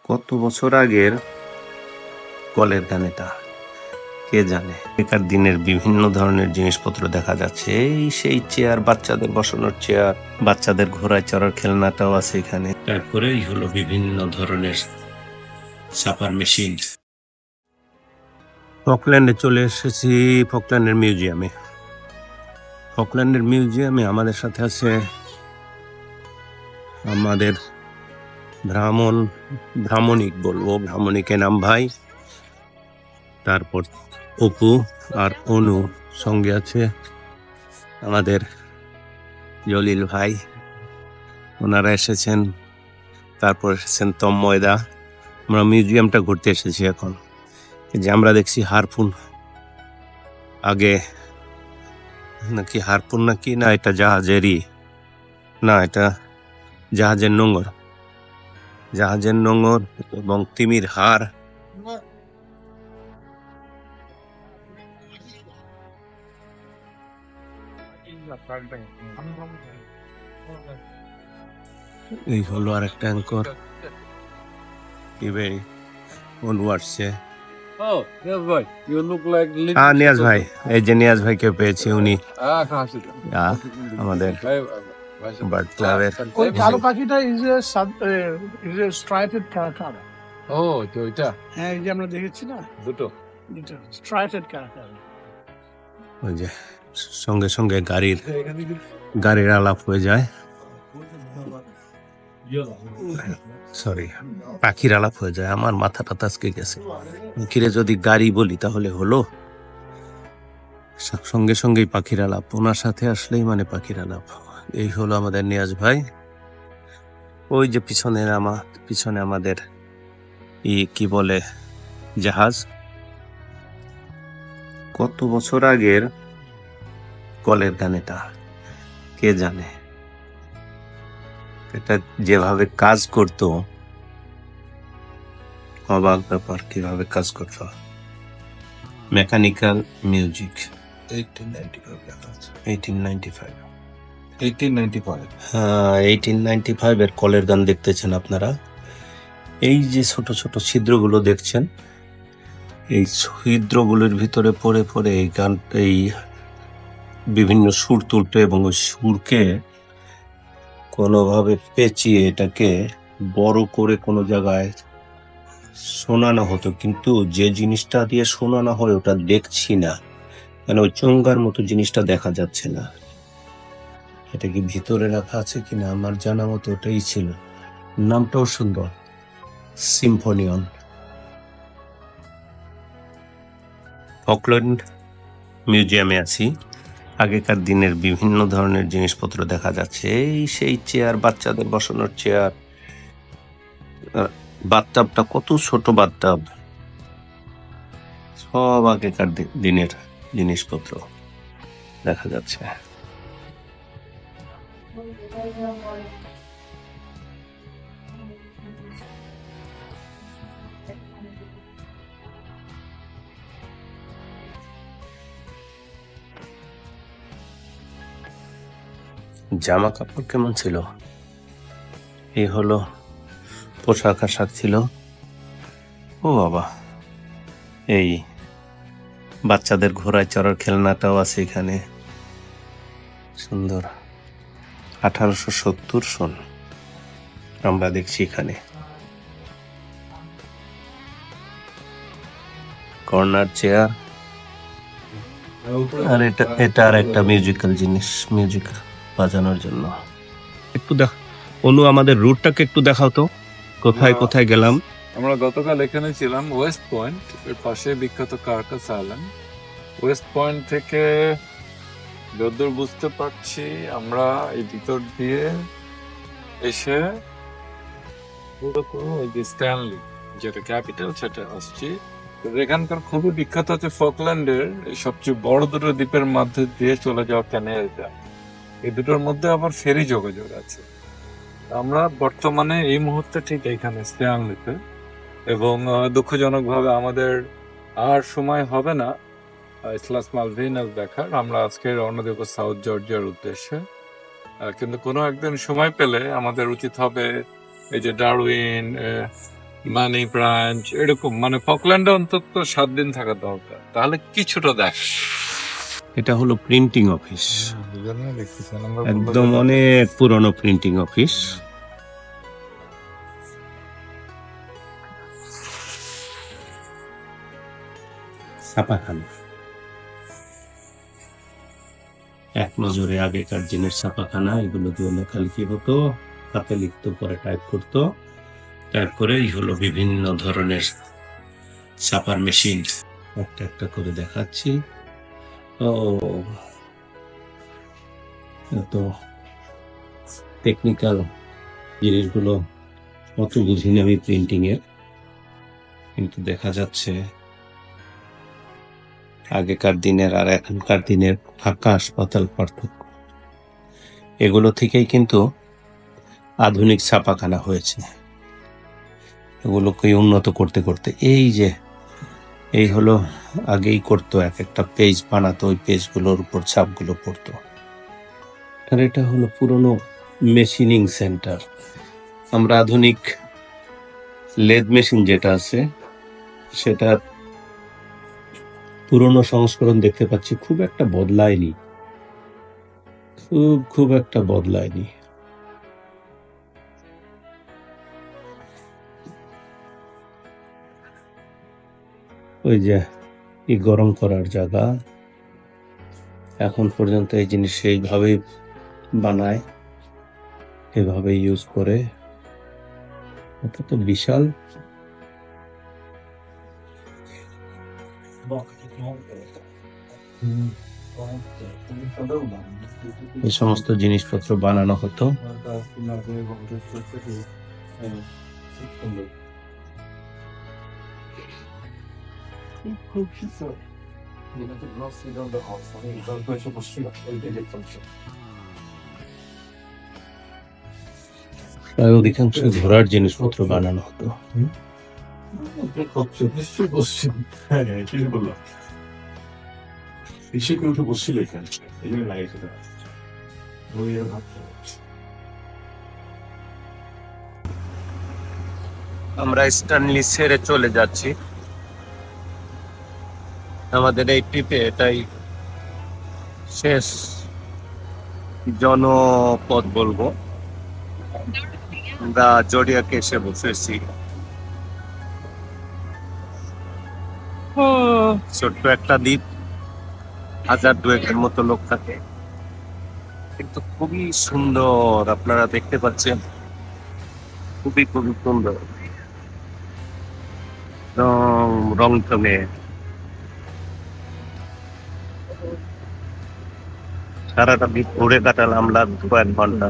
কত বছর আগের কলের গান এটা, কে জানে। এখানকার দিনের বিভিন্ন ধরনের জিনিসপত্র দেখা যাচ্ছে। এই সেই চেয়ার, বাচ্চাদের বসানোর চেয়ার, বাচ্চাদের ঘোড়ায় চড়ার খেলনাটাও আছে এখানে। তারপরেই হলো বিভিন্ন ধরনের ছাপার মেশিন। ফকল্যান্ডে চলে এসেছি, ফকল্যান্ডের মিউজিয়ামে। ফকল্যান্ডের মিউজিয়ামে আমাদের সাথে আছে আমাদের ভ্রামণিক বলবো, ভ্রামণিক নাম ভাই, তারপর অপু আর অনু, সঙ্গে আছে আমাদের জলিল ভাই, ওনারা এসেছেন। তারপর এসেছেন তন্ময়দা। আমরা মিউজিয়ামটা ঘুরতে এসেছি এখন। যে আমরা দেখছি হারপুন, আগে নাকি হারপুন নাকি না, এটা জাহাজেরই না, এটা জাহাজের নোঙর, জাহাজের নোঙর এবং তিমির হার। এই হলো আর একটা অ্যাঙ্কর। অনু আসছে। নিয়াজ ভাই, এই যে নিয়াজ ভাইকে পেয়েছি, উনি আমাদের বার্ড ক্লাবের। ওই কালো পাখিটা ইজ এ স্ট্রাইপেড ক্যারাক্টার। ও তো ওইটা, হ্যাঁ, এই যে আমরা দেখেছি না, দুটো স্ট্রাইপেড ক্যারাক্টার। ওই যে সঙ্গে সঙ্গে গাড়ির আলাপ হয়ে যায়, সরি, পাখির আলাপ হয়ে যায়। আমার মাথাটা আজকে গেছে, পাখিরে যদি গাড়ি বলি তাহলে হলো, সঙ্গে সঙ্গেই পাখির আলাপ, ওনার সাথে আসলেই মানে পাখির আলাপ। এই হলো আমাদের নিয়াজ ভাই। ওই যে পিছনে আমাদের কি বলে, জাহাজ। কত বছর আগের কলের গান এটা, কে জানে। এটা যেভাবে কাজ করতো, অবাক ব্যাপার, কিভাবে কাজ করতো। মেকানিক্যাল মিউজিক 1895 এর কলের গান দেখতেছেন আপনারা। এই যে ছোট ছোট ছিদ্রগুলো দেখছেন, এই ছিদ্রগুলোর ভিতরে পড়ে পড়ে এই গান, এই বিভিন্ন সুর তুলতো এবং ওই সুরকে কোনোভাবে পেঁচিয়ে এটাকে বড় করে কোনো জায়গায় শোনানো হতো। কিন্তু যে জিনিসটা দিয়ে শোনানো হয় ওটা দেখছি না, মানে ওই চোঙ্গার মতো জিনিসটা দেখা যাচ্ছে না। এটা কি ভিতরে রাখা আছে কিনা, আমার জানা মতো ওটাই ছিল। নামটাও সুন্দর, সিম্ফনিয়ন। ফকল্যান্ড মিউজিয়ামে আছি। আগেকার দিনের বিভিন্ন ধরনের জিনিসপত্র দেখা যাচ্ছে। এই সেই চেয়ার, বাচ্চাদের বসানোর চেয়ার, বাথটাবটা কত ছোট বাথটাব, সব আগেকার দিনের জিনিসপত্র দেখা যাচ্ছে। জামা কাপড় কেমন ছিল, এই হলো পোশাক আশাক ছিল। ও বাবা, এই বাচ্চাদের ঘোড়ায় চড়ার খেলনাটাও আছে এখানে, সুন্দর। 1870 সন আমরা দেখছি এখানে। কর্নার চেয়ার, আর এটা আর একটা মিউজিক্যাল জিনিস, মিউজিক বাজানোর জন্য। একটু অনু, আমাদের রুটটাকে একটু দেখাও তো, কোথায় কোথায় গেলাম। আমরা গতকাল এখানে ছিলাম ওয়েস্ট পয়েন্ট এর পাশে, বিখ্যাত কার্কাস আইল্যান্ড। ওয়েস্ট পয়েন্ট থেকে যতদূর বুঝতে পারছি আমরা এই ভিতর দিয়ে এসে ওই যে স্ট্যানলি, যেটা ক্যাপিটাল, সেটা আসছি। এখানকার খুবই বিখ্যাত হচ্ছে ফকল্যান্ডের সবচেয়ে বড় দুটো দ্বীপের মধ্যে দিয়ে চলে যাওয়া ক্যানেলটা। এই দুটোর মধ্যে আবার ফেরি যোগাযোগ আছে। আমরা বর্তমানে এই মুহূর্তে ঠিক এইখানে স্ট্যানলিতে, এবং দুঃখজনকভাবে আমাদের আর সময় হবে না ইসলাস মালভিনাস দেখার। আমরা আজকে রওনা দেব সাউথ জর্জিয়ার উদ্দেশ্যে। কিন্তু কোনো একদিন সময় পেলে আমাদের উচিত হবে এই যে ডারউইন, মানি ব্রাঞ্চ এরকম, মানে ফকল্যান্ডে অন্তত 7 দিন থাকা দরকার, তাহলে কিছুটা দেখ। এটা হলো প্রিন্টিং অফিস, একদম অনেক পুরনো প্রিন্টিং অফিস। ছাপাখানা, এক নজরে আগেকার দিনের ছাপাখানা। এগুলো দিয়ে লেখালেখি হতো, হাতে লিখতো, পরে টাইপ করতো। তারপরেই হলো বিভিন্ন ধরনের ছাপার মেশিন, একটা একটা করে দেখাচ্ছি। ও এত টেকনিক্যাল জিনিসগুলো অত বুঝিনি আমি প্রিন্টিং এর, কিন্তু দেখা যাচ্ছে আগেকার দিনের আর এখনকার দিনের আকাশ পাতাল পার্থক্য। এগুলো থেকেই কিন্তু আধুনিক ছাপাখানা হয়েছে, এগুলোকে উন্নত করতে করতে। এই হলো আগেই করতো, এক একটা পেজ বানাতো, ওই পেজগুলোর উপর ছাপগুলো পড়তো। আর এটা হলো পুরনো মেশিনিং সেন্টার। আমরা আধুনিক লেদ মেশিন যেটা আছে সেটা পুরনো সংস্করণ দেখতে পাচ্ছি, খুব একটা বদলায়নি, খুব একটা বদলায়নি। ওই যে এই গরম করার জায়গা, এখন পর্যন্ত এই জিনিস সেইভাবেই বানায়, এভাবে ইউজ করে। এটা তো বিশাল। এই সমস্ত জিনিসপত্র বানানো হতো। প্রায় অধিকাংশ ঘোড়ার জিনিসপত্র বানানো হতো। আমরা স্টানলি ছেড়ে চলে যাচ্ছি। আমাদের এই ট্রিপে এটাই শেষ জনপদ বলবো। আমরা জোডিয়াকে এসে বসেছি। ছোট্ট একটা দ্বীপ, 1000-2000 মতো লোক থাকে, কিন্তু খুবই সুন্দর। আপনারা দেখতে পাচ্ছেন, খুবই খুবই সুন্দর, রং চঙে। সারাটা দ্বীপ ঘুরে কাটালাম 1 ঘন্টা।